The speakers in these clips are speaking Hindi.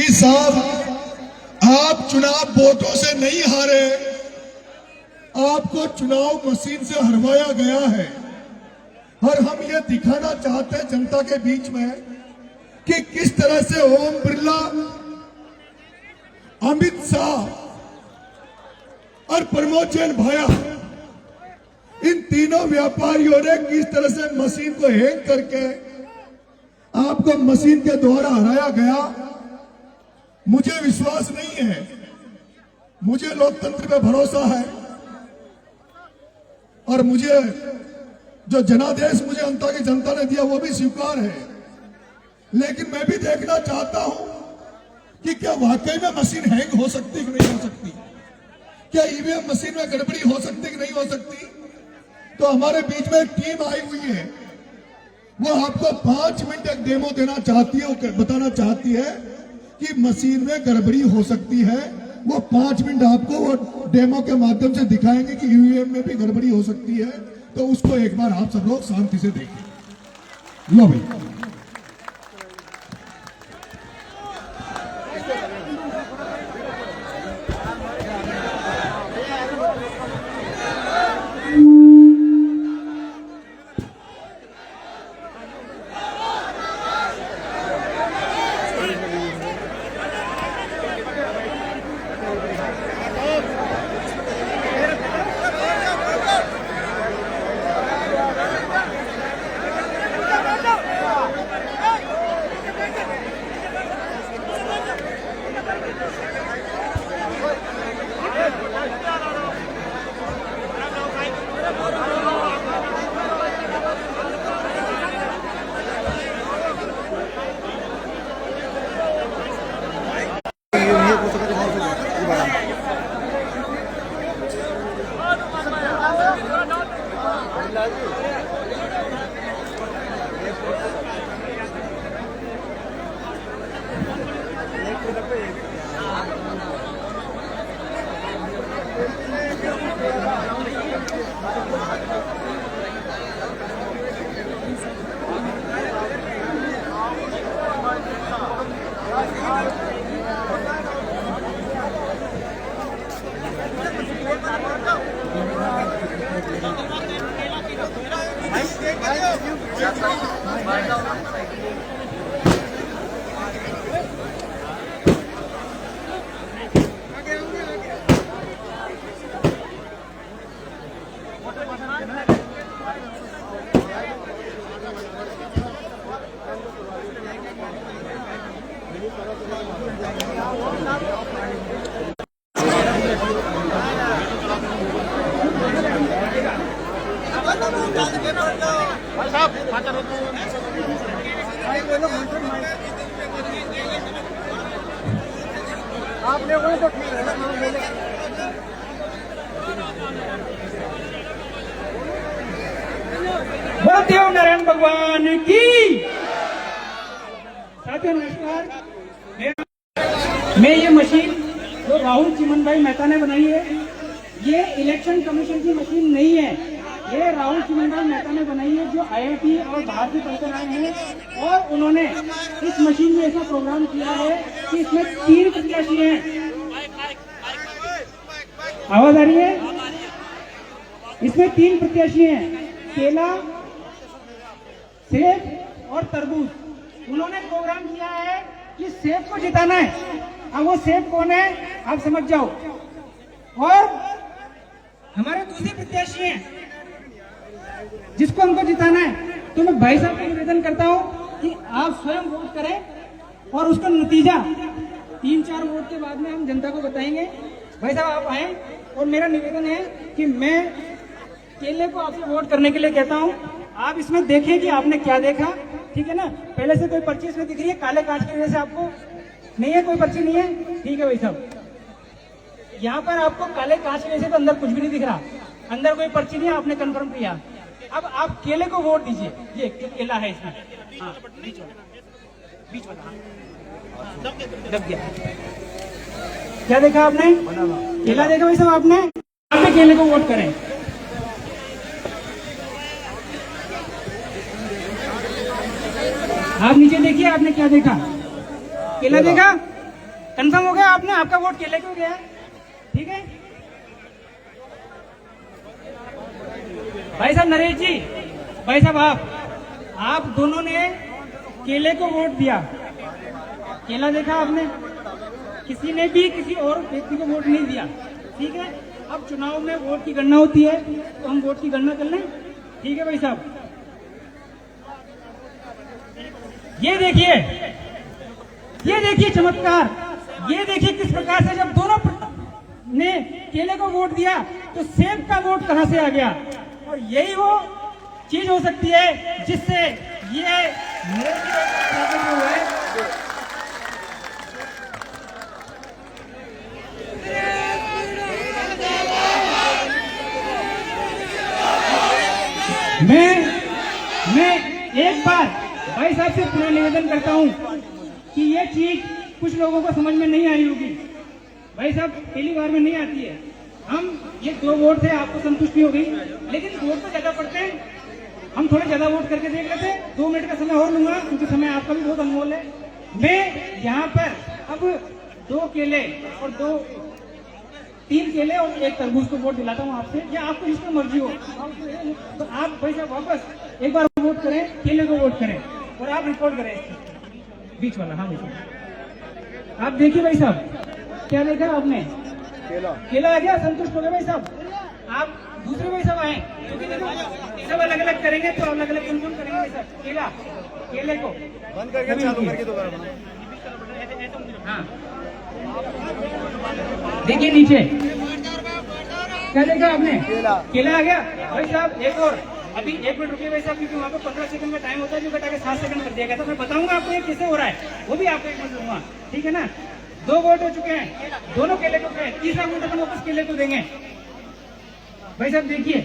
कि साहब आप चुनाव वोटों से नहीं हारे, आपको चुनाव मशीन से हरवाया गया है। और हम ये दिखाना चाहते हैं जनता के बीच में कि किस तरह से ओम बिरला, अमित शाह और प्रमोद जैन भाया, इन तीनों व्यापारियों ने किस तरह से मशीन को हैंग करके आपको मशीन के द्वारा हराया गया। मुझे विश्वास नहीं है, मुझे लोकतंत्र पे भरोसा है और मुझे जो जनादेश मुझे अंता की जनता ने दिया वो भी स्वीकार है। लेकिन मैं भी देखना चाहता हूं कि क्या वाकई में मशीन हैंग हो सकती कि नहीं हो सकती, क्या ईवीएम मशीन में गड़बड़ी हो सकती कि नहीं हो सकती। तो हमारे बीच में एक टीम आई हुई है, वो आपको 5 मिनट एक डेमो देना चाहती है, वो बताना चाहती है कि मशीन में गड़बड़ी हो सकती है। वो 5 मिनट आपको वो डेमो के माध्यम से दिखाएंगे कि ईवीएम में भी गड़बड़ी हो सकती है। तो उसको एक बार आप सब लोग शांति से देखिए। लो भाई, आपने वो तो ठीक है ना। देव नारायण भगवान की। साथियों नमस्कार, मैं ये मशीन जो राहुल चिमन भाई मेहता ने बनाई है, ये इलेक्शन कमीशन की मशीन नहीं है। ये राहुल चिमन भाई मेहता ने बनाई है, जो IIT और बाहर से पढ़कर आए हैं। और उन्होंने इस मशीन में ऐसा प्रोग्राम किया है कि इसमें 3 प्रत्याशी हैं। आवाज आ रही है? इसमें 3 प्रत्याशी हैं, केला, सेब और तरबूज। उन्होंने प्रोग्राम किया है कि सेब को जिताना है। अब वो सेब कौन है आप समझ जाओ। और हमारे दूसरे प्रत्याशी हैं जिसको हमको जिताना है। तो मैं भाई साहब को निवेदन करता हूं कि आप स्वयं वोट करें और उसका नतीजा 3-4 वोट के बाद में हम जनता को बताएंगे। भाई साहब आप आए, और मेरा निवेदन है कि मैं केले को आपसे वोट करने के लिए कहता हूं। आप इसमें देखें कि आपने क्या देखा, ठीक है ना। पहले से कोई पर्ची इसमें दिख रही है काले कांच की वजह से आपको नहीं है, कोई पर्ची नहीं है, ठीक है भाई साहब। यहाँ पर आपको काले कांच की वजह से तो अंदर कुछ भी नहीं दिख रहा, अंदर कोई पर्ची नहीं है, आपने कंफर्म किया। अब आप केले को वोट दीजिए, ये केला है इसमें, हाँ, बीच वाला दब गया। क्या देखा आपने? केला देखा भाई साहब आपने? आपने केले को वोट करें। आप नीचे देखिए, आपने क्या देखा? केला देखा? कंफर्म हो गया आपने, आपका वोट केले को गया, ठीक है। भाई साहब नरेश जी, भाई साहब आप दोनों ने केले को वोट दिया, केला देखा आपने, किसी ने भी किसी और व्यक्ति को वोट नहीं दिया, ठीक है। अब चुनाव में वोट की गणना होती है, तो हम वोट की गणना कर लें, ठीक है भाई साहब। ये देखिए चमत्कार, ये देखिए किस प्रकार से जब दोनों ने केले को वोट दिया तो सेब का वोट कहां से आ गया। और यही वो चीज हो सकती है जिससे ये हुआ है। मैं एक बार भाई साहब से पुनः निवेदन करता हूं कि ये चीज कुछ लोगों को समझ में नहीं आई होगी, भाई साहब पहली बार में नहीं आती है। हम ये 2 वोट थे, आपको संतुष्टि हो गई, लेकिन वोट तो ज्यादा पड़ते हैं, हम थोड़े ज्यादा वोट करके देख लेते हैं। 2 मिनट का समय और लूंगा क्योंकि समय आपका भी बहुत अनमोल है। मैं यहाँ पर अब 2 केले और 3 केले और 1 तरबूज को वोट दिलाता हूँ आपसे, या आपको जिसको मर्जी हो। तो आप भाई साहब वापस एक बार वोट करें, केले को वोट करें और आप रिपोर्ट करें बीच वाला। हाँ देखिए, आप देखिए भाई साहब, क्या देखा आपने, केला आ गया, संतुष्ट हो गए भाई साहब। आप दूसरे भाई साहब आए, क्योंकि देखो सब अलग अलग करेंगे तो अलग अलग कौन करेंगे भाई साहब। केले को बंद करके चालू करके दोबारा। हाँ देखिए नीचे, क्या देखा आपने, केला आ गया भाई साहब। एक और अभी 1 मिनट रुकिए भाई साहब, क्योंकि वहाँ पे 15 सेकंड का टाइम होता है, जो घटा के 7 सेकंड कर दिया गया था। मैं बताऊंगा आपको ये कैसे हो रहा है, वो भी आपको 1 मिनट दूंगा, ठीक है ना। 2 वोट हो चुके हैं, दोनों केले को गए, तीसरा वोट अपन वापस केले को देंगे। भाई साहब देखिए,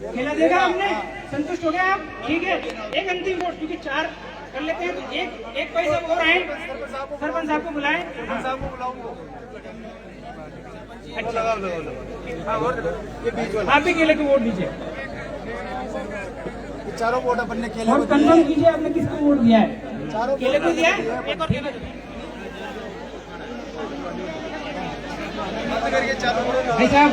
केला देखा आपने, संतुष्ट हो गया आप, ठीक है। एक अंतिम वोट, क्योंकि 4 कर लेते हैं, तो एक भाई साहब और आए, सरपंच साहब को बुलाएं। अच्छा, आप भी केले को वोट दीजिए, चारों वोट अपन ने केले और कंफर्म कीजिए आपने किसको वोट दिया है। केले को दिया है, एक और भाई साहब।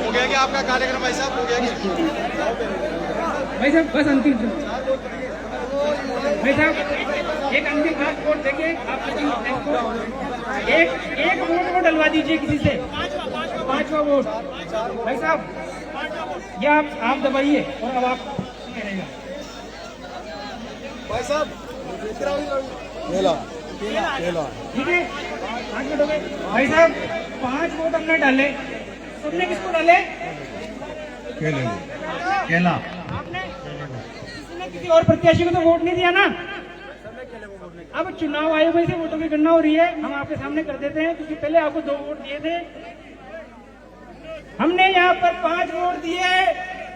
हो गया क्या आपका कार्यक्रम भाई साहब, हो गया क्या भाई साहब बस अंतिम भाई साहब एक अंतिम आप वोट देंगे, आप एक वोट को डलवा दीजिए किसी से, 5वां वोट भाई साहब। ये आप दबाइए और अब आप करेंगे भाई साहब। ठीक है, 5 मिनट हो गए भाई साहब। 5 वोट हमने डाले, सबने किसको डाले, केला। आपने किसी ने किसी और प्रत्याशी को तो वोट नहीं दिया ना। अब चुनाव आयोग से वोटों की गणना हो रही है, हम आपके सामने कर देते हैं, क्योंकि पहले आपको 2 वोट दिए थे, हमने यहाँ पर 5 वोट दिए।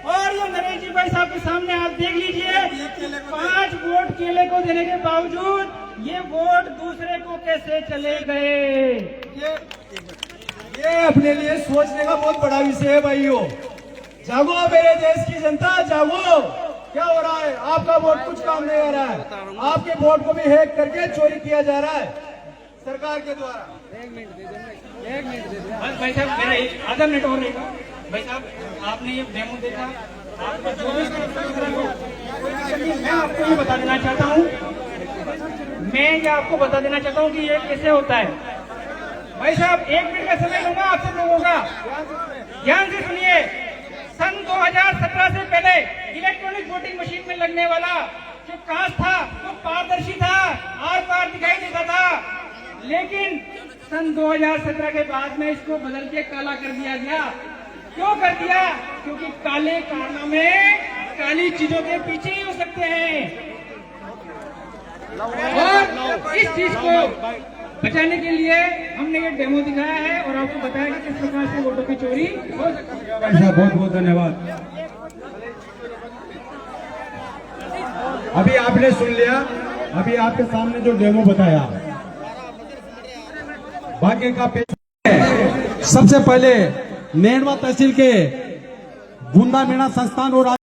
और ये नरेश जी भाई साहब के सामने आप देख लीजिए, 5 वोट केले को देने के बावजूद ये वोट दूसरे को कैसे चले गए। ये अपने लिए सोचने का बहुत बड़ा विषय है भाइयों। जागो मेरे देश की जनता, जागो। क्या हो रहा है, आपका वोट कुछ काम नहीं आ रहा है, आपके वोट को भी हैक करके चोरी किया जा रहा है सरकार के द्वारा। 1 मिनट दे दो भाई साहब, मेरा आधा मिनट और रहेगा। भाई साहब आपने ये डेमो देखा, आपको जो भी मैं आपको ये बता देना चाहता हूँ, कि ये कैसे होता है। भाई साहब 1 मिनट का समय लूंगा आप सब लोगों का, ध्यान से सुनिए। सन 2017 से पहले इलेक्ट्रॉनिक वोटिंग मशीन में लगने वाला जो कांच था वो पारदर्शी था, आर पार दिखाई देता था, लेकिन सन 2017 के बाद में इसको बदल के काला कर दिया गया। क्यों कर दिया, क्योंकि काले कारनामे काली चीजों के पीछे ही हो सकते हैं, और इस चीज को बचाने के लिए हमने ये डेमो दिखाया है और आपको बताया कि किस प्रकार से वोटों की चोरी हो सकती है। बहुत बहुत धन्यवाद। अभी आपने सुन लिया अभी आपके सामने जो डेमो बताया भाग्य का पेज सबसे पहले नेड़वा तहसील के बूंदा मेड़ा संस्थान और